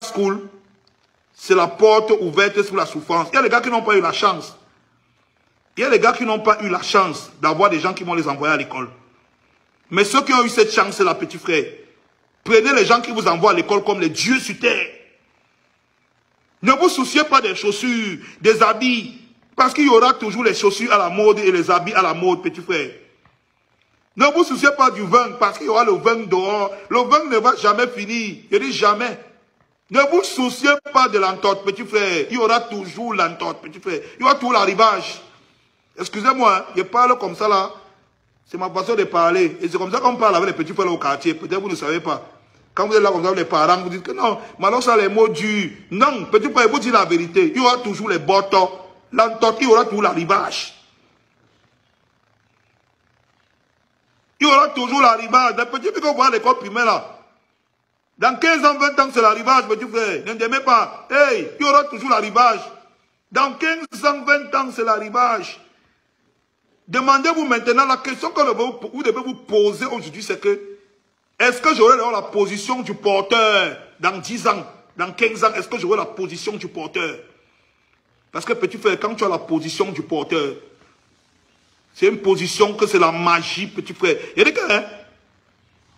school, c'est la porte ouverte sur la souffrance. Il y a des gars qui n'ont pas eu la chance. Il y a des gars qui n'ont pas eu la chance d'avoir des gens qui vont les envoyer à l'école. Mais ceux qui ont eu cette chance, c'est la petite frère. Prenez les gens qui vous envoient à l'école comme les dieux sur terre. Ne vous souciez pas des chaussures, des habits. Parce qu'il y aura toujours les chaussures à la mode et les habits à la mode, petit frère. Ne vous souciez pas du vin, parce qu'il y aura le vin dehors. Le vin ne va jamais finir. Je dis jamais. Ne vous souciez pas de l'entente, petit frère. Il y aura toujours l'entente, petit frère. Il y aura tout l'arrivage. Excusez-moi, je parle comme ça là. C'est ma façon de parler. Et c'est comme ça qu'on parle avec les petits frères au quartier. Peut-être vous ne savez pas. Quand vous êtes là comme ça avec les parents, vous dites que non, mais alors ça les mots durs. Non, petit frère, vous dites la vérité. Il y aura toujours les bottons. L'entente, il y aura tout l'arrivage. Il y aura toujours l'arrivage. Les petits frères qu'on voit à l'école primaire là. Dans 15 ans, 20 ans, c'est l'arrivage, petit frère. Ne m'aimez pas. Hey, il y aura toujours l'arrivage. Dans 15 ans, 20 ans, c'est l'arrivage. Demandez-vous maintenant, la question que vous devez vous poser aujourd'hui, c'est que, est-ce que j'aurai la position du porteur dans 10 ans, dans 15 ans, est-ce que j'aurai la position du porteur? Parce que petit frère, quand tu as la position du porteur, c'est une position que c'est la magie, petit frère. Il y a des gars, hein,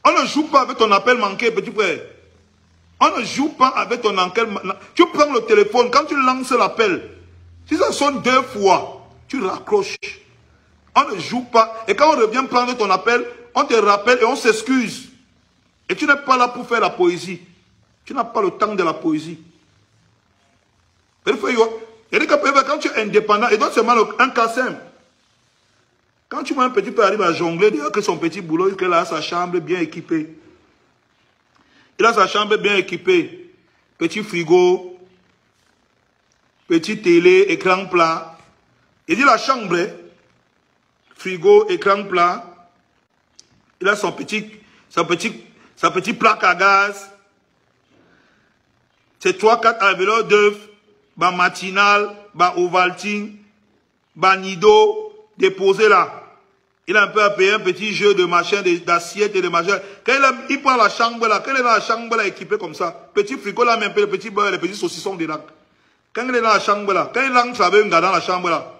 on ne joue pas avec ton appel manqué, petit frère. On ne joue pas avec ton appel manqué. Tu prends le téléphone, quand tu lances l'appel, si ça sonne 2 fois, tu raccroches. On ne joue pas. Et quand on revient prendre ton appel, on te rappelle et on s'excuse. Et tu n'es pas là pour faire la poésie. Tu n'as pas le temps de la poésie. Quand tu es indépendant, et donc c'est mal un cas simple. Quand tu vois un petit peu arriver à jongler, dire que son petit boulot, qu'il a sa chambre bien équipée. Il a sa chambre bien équipée. Petit frigo, petit télé, écran plat. Il dit la chambre, frigo, écran plat. Il a sa petite plaque à gaz. C'est 3-4 enveloppes d'œufs, bah matinal, bah Ovaltine, bah Nido, déposé là. Il a un peu à payer un petit jeu de machin, d'assiettes et de machin. Quand il prend la chambre là, quand il est dans la chambre là équipée comme ça, petit frigo là, même un peu le petit beurre, les petits saucissons dedans. Quand il est dans la chambre là, quand il lance avec un gars dans la chambre là,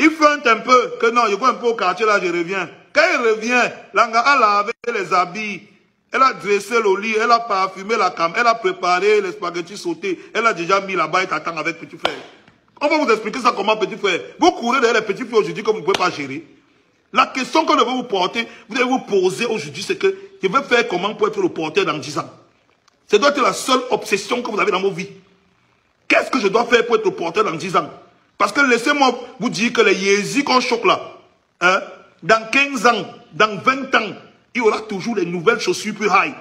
il feinte un peu, que non, je vois un peu au quartier là, je reviens. Quand il revient, l'anga a lavé les habits, elle a dressé le lit, elle a parfumé la cam, elle a préparé les spaghettis sautés, elle a déjà mis là-bas et t'attend avec petit frère. On va vous expliquer ça comment, petit frère. Vous courez derrière les petits frères aujourd'hui comme vous ne pouvez pas gérer. La question qu'on devait vous porter, vous devez vous poser aujourd'hui, c'est que je vais faire comment pour être le porteur dans 10 ans. Ça doit être la seule obsession que vous avez dans vos vies. Qu'est-ce que je dois faire pour être le porteur dans 10 ans? Parce que laissez-moi vous dire que les yézis qu'on choque là, hein, dans 15 ans, dans 20 ans, il y aura toujours les nouvelles chaussures plus high.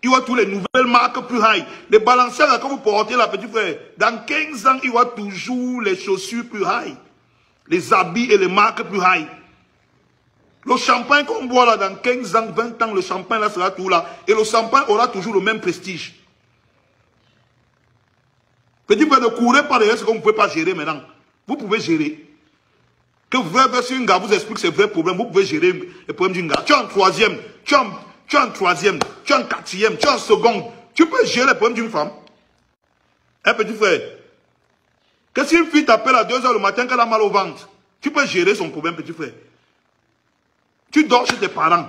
Il y aura toutes les nouvelles marques plus high. Les balancières que vous portez là, petit frère, dans 15 ans, il y aura toujours les chaussures plus high. Les habits et les marques plus high. Le champagne qu'on boit là, dans 15 ans, 20 ans, le champagne là sera tout là. Et le champagne aura toujours le même prestige. Petit frère, ne courez pas derrière ce que vous ne pouvez pas gérer maintenant. Vous pouvez gérer. Que vous voyez si un gars vous explique ses vrais problèmes, vous pouvez gérer les problèmes d'un gars. Tu es en troisième, tu es en troisième, tu es en quatrième, tu es en seconde. Tu peux gérer les problèmes d'une femme. Un petit frère. Que si une fille t'appelle à 2 h le matin qu'elle a mal au ventre, tu peux gérer son problème, petit frère. Tu dors chez tes parents.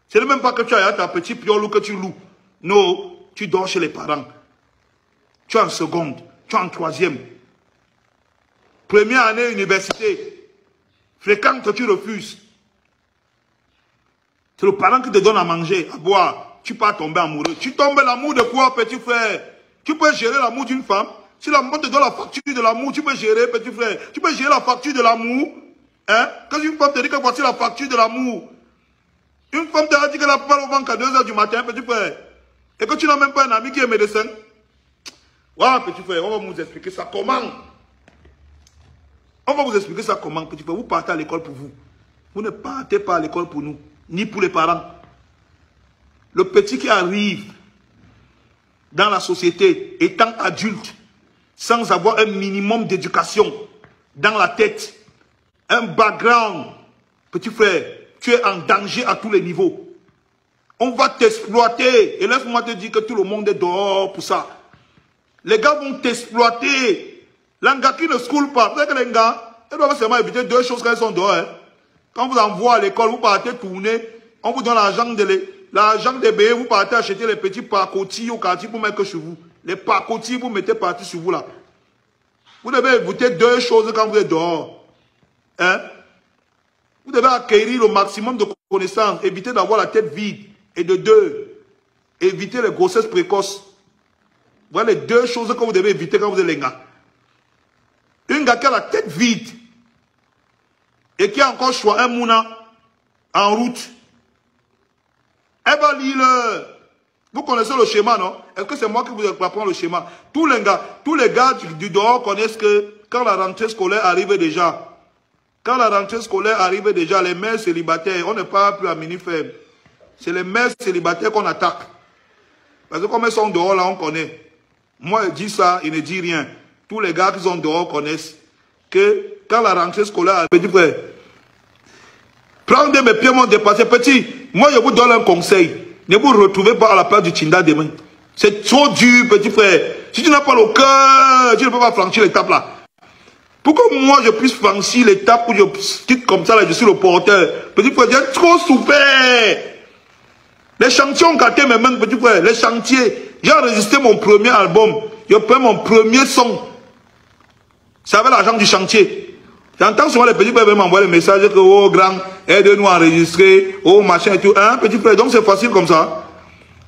Ce n'est même pas que tu as ta petite piole que tu loues. Non, tu dors chez les parents. Tu es en seconde, tu es en troisième. Première année université. Fréquente, tu refuses. C'est le parent qui te donne à manger, à boire. Tu peux tomber amoureux. Tu tombes l'amour de quoi, petit frère? Tu peux gérer l'amour d'une femme. Si la femme te donne la facture de l'amour, tu peux gérer, petit frère. Tu peux gérer la facture de l'amour. Hein? Quand une femme te dit que voici la facture de l'amour. Une femme te dit qu'elle a pas au ventre à 2 h du matin, petit frère. Et que tu n'as même pas un ami qui est médecin. Voilà, petit frère, on va vous expliquer ça comment. On va vous expliquer ça comment, petit frère. Vous partez à l'école pour vous. Vous ne partez pas à l'école pour nous, ni pour les parents. Le petit qui arrive dans la société, étant adulte, sans avoir un minimum d'éducation dans la tête, un background, petit frère, tu es en danger à tous les niveaux. On va t'exploiter. Et laisse-moi te dire que tout le monde est dehors pour ça. Les gars vont t'exploiter. Les gars qui ne schoolent pas. Vous savez que les gars, ils doivent seulement éviter deux choses quand ils sont dehors. Hein. Quand vous envoie à l'école, vous partez tourner. On vous donne l'argent des bébés. Vous partez acheter les petits pacotis au quartier pour mettre chez vous. Les pacotis, vous mettez partout sur vous là. Vous devez éviter deux choses quand vous êtes dehors. Hein? Vous devez acquérir le maximum de connaissances. Éviter d'avoir la tête vide. Et de deux, éviter les grossesses précoces. Voilà les deux choses que vous devez éviter quand vous êtes les gars. Une gars qui a la tête vide et qui a encore choisi un mouna en route. Elle va lire Vous connaissez le schéma, non? Est-ce que c'est moi qui vous apprends le schéma? Tous les gars du dehors connaissent que quand la rentrée scolaire arrive déjà, les mères célibataires, on ne parle plus à mini-ferme. C'est les mères célibataires qu'on attaque. Parce que comme elles sont dehors, là, on connaît. Moi, je dis ça, il ne dit rien. Tous les gars qui sont dehors connaissent que quand la rentrée scolaire arrive, petit frère, prendre mes pieds m'ont dépassé. Petit, moi, je vous donne un conseil. Ne vous retrouvez pas à la place du Tinda demain. C'est trop dur, petit frère. Si tu n'as pas le cœur, tu ne peux pas franchir l'étape là. Pour que moi, je puisse franchir l'étape où je quitte comme ça, là, je suis le porteur. Petit frère, j'ai trop souffert. Les chantiers ont gâté mes mains, petit frère. Les chantiers. J'ai enregistré mon premier album. J'ai pris mon premier son. C'est avec l'argent du chantier. J'entends souvent les petits frères m'envoyer les messages que, oh grand, aide-nous à enregistrer, oh machin et tout. Hein, petit frère, donc c'est facile comme ça.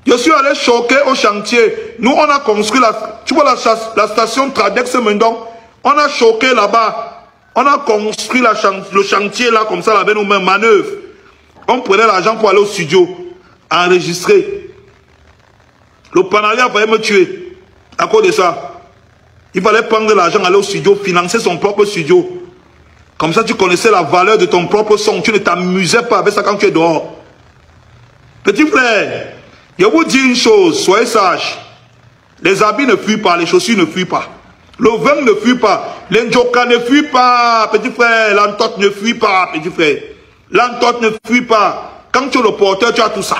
Je suis allé choquer au chantier. Nous, on a construit tu vois la station Tradex Mendon. On a choqué là-bas. On a construit le chantier là, comme ça, avec nos mains manœuvres. On prenait l'argent pour aller au studio. Enregistrer. Le Panaria fallait me tuer. À cause de ça. Il fallait prendre l'argent, aller au studio, financer son propre studio. Comme ça, tu connaissais la valeur de ton propre son. Tu ne t'amusais pas avec ça quand tu es dehors. Petit frère, je vous dis une chose, soyez sages. Les habits ne fuient pas, les chaussures ne fuient pas. Le vin ne fuit pas. L'enjoka ne fuit pas, petit frère. L'entote ne fuit pas, petit frère. L'entote ne fuit pas. Quand tu es le porteur, tu as tout ça.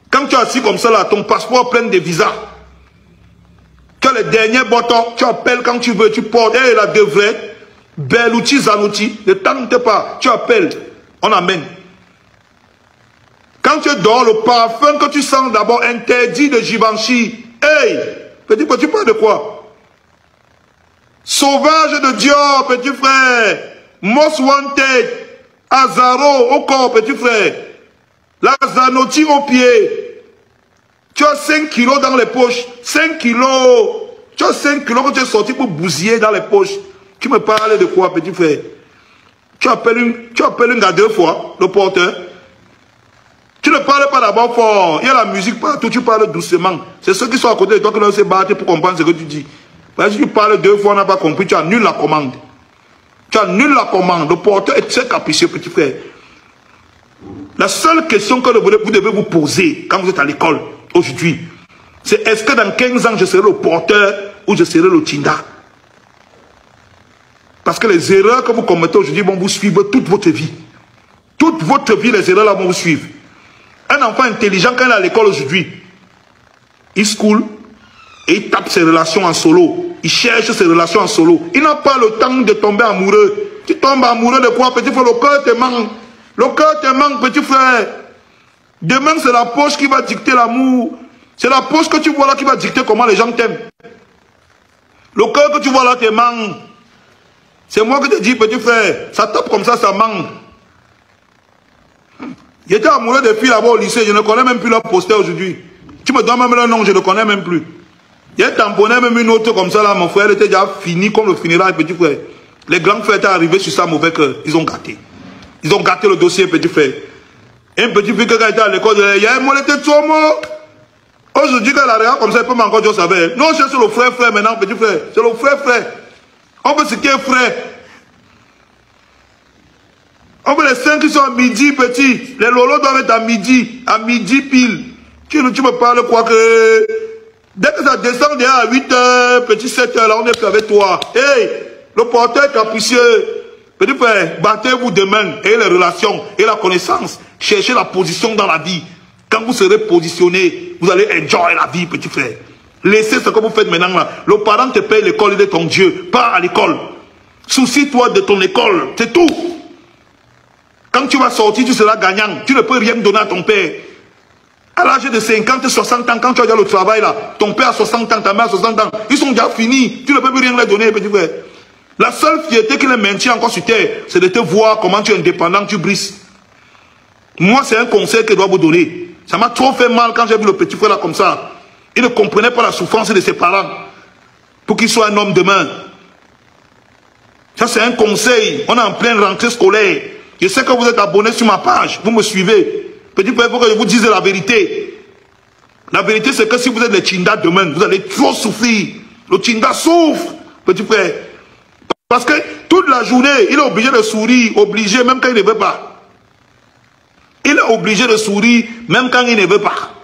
Quand tu es assis comme ça, là, ton passeport plein de visas. Tu as les derniers boutons, tu appelles quand tu veux, tu portes. Et la devrait, Belouti, Zanouti, ne tente pas. Tu appelles, on amène. Quand tu es dehors, le parfum que tu sens d'abord interdit de Givenchy. Hey, petit, tu parles de quoi? Sauvage de Dior, petit frère. Most Wanted. Azaro au corps, petit frère. La Zanotti au pied. Tu as 5 kilos dans les poches. 5 kilos. Tu as 5 kilos que tu es sorti pour bousiller dans les poches. Tu me parles de quoi, petit frère? Tu appelles une gars 2 fois, le porteur. Tu ne parles pas d'abord fort. Il y a la musique partout, tu parles doucement. C'est ceux qui sont à côté de toi qui doivent se battre pour comprendre ce que tu dis. Parce que si tu parles 2 fois, on n'a pas compris, tu annules la commande. Tu annules la commande. Le porteur est très capricieux, petit frère. La seule question que vous devez vous poser quand vous êtes à l'école aujourd'hui, c'est est-ce que dans 15 ans, je serai le porteur ou je serai le Tinda? Parce que les erreurs que vous commettez aujourd'hui vont vous suivre toute votre vie. Toute votre vie, les erreurs là vont vous suivre. Un enfant intelligent, quand il est à l'école aujourd'hui, il school et il tape ses relations en solo. Il cherche ses relations en solo. Il n'a pas le temps de tomber amoureux. Tu tombes amoureux de quoi, petit frère? Le cœur te manque. Le cœur te manque, petit frère. Demain, c'est la poche qui va dicter l'amour. C'est la poche que tu vois là qui va dicter comment les gens t'aiment. Le cœur que tu vois là te manque. C'est moi qui te dis, petit frère, ça tape comme ça manque. J'étais amoureux des filles là-bas au lycée, je ne connais même plus leur poster aujourd'hui. Tu me donnes même leur nom, je ne connais même plus. J'ai tamponné même une autre comme ça là, mon frère, elle était déjà finie comme le finira, petit frère. Les grands frères étaient arrivés sur ça mauvais cœur, ils ont gâté. Ils ont gâté le dossier, petit frère. Un petit frère qui était à l'école, il y a un mot, il était trop mort. Aujourd'hui, quand elle a comme ça, il peut m'encore dire ça. Non, c'est le frère maintenant, petit frère. C'est le frère. On veut ce qui est frère. On veut les 5 qui sont à midi, petit. Les lolos doivent être à midi pile. Tu me parles quoi que... Dès que ça descend déjà à 8 h, petit 7 h, là, on est plus avec toi. Hey, le porteur est capricieux. Petit frère, battez-vous demain et les relations et la connaissance. Cherchez la position dans la vie. Quand vous serez positionné, vous allez enjoy la vie, petit frère. Laissez ce que vous faites maintenant là. Le parent te paye l'école de ton Dieu, pas à l'école. Soucie-toi de ton école, c'est tout. Quand tu vas sortir, tu seras gagnant. Tu ne peux rien donner à ton père. À l'âge de 50, 60 ans, quand tu as déjà le travail là, ton père a 60 ans, ta mère a 60 ans, ils sont déjà finis. Tu ne peux plus rien leur donner, petit frère. La seule fierté qui les maintient encore sur terre, c'est de te voir comment tu es indépendant, tu brises. Moi, c'est un conseil que je dois vous donner. Ça m'a trop fait mal quand j'ai vu le petit frère là comme ça. Il ne comprenait pas la souffrance de ses parents pour qu'il soit un homme demain. Ça, c'est un conseil. On est en pleine rentrée scolaire. Je sais que vous êtes abonné sur ma page. Vous me suivez. Petit frère, il faut que je vous dise la vérité. La vérité, c'est que si vous êtes les Tchinda demain, vous allez trop souffrir. Le Tchinda souffre, petit frère. Parce que toute la journée, il est obligé de sourire, obligé, même quand il ne veut pas. Il est obligé de sourire, même quand il ne veut pas.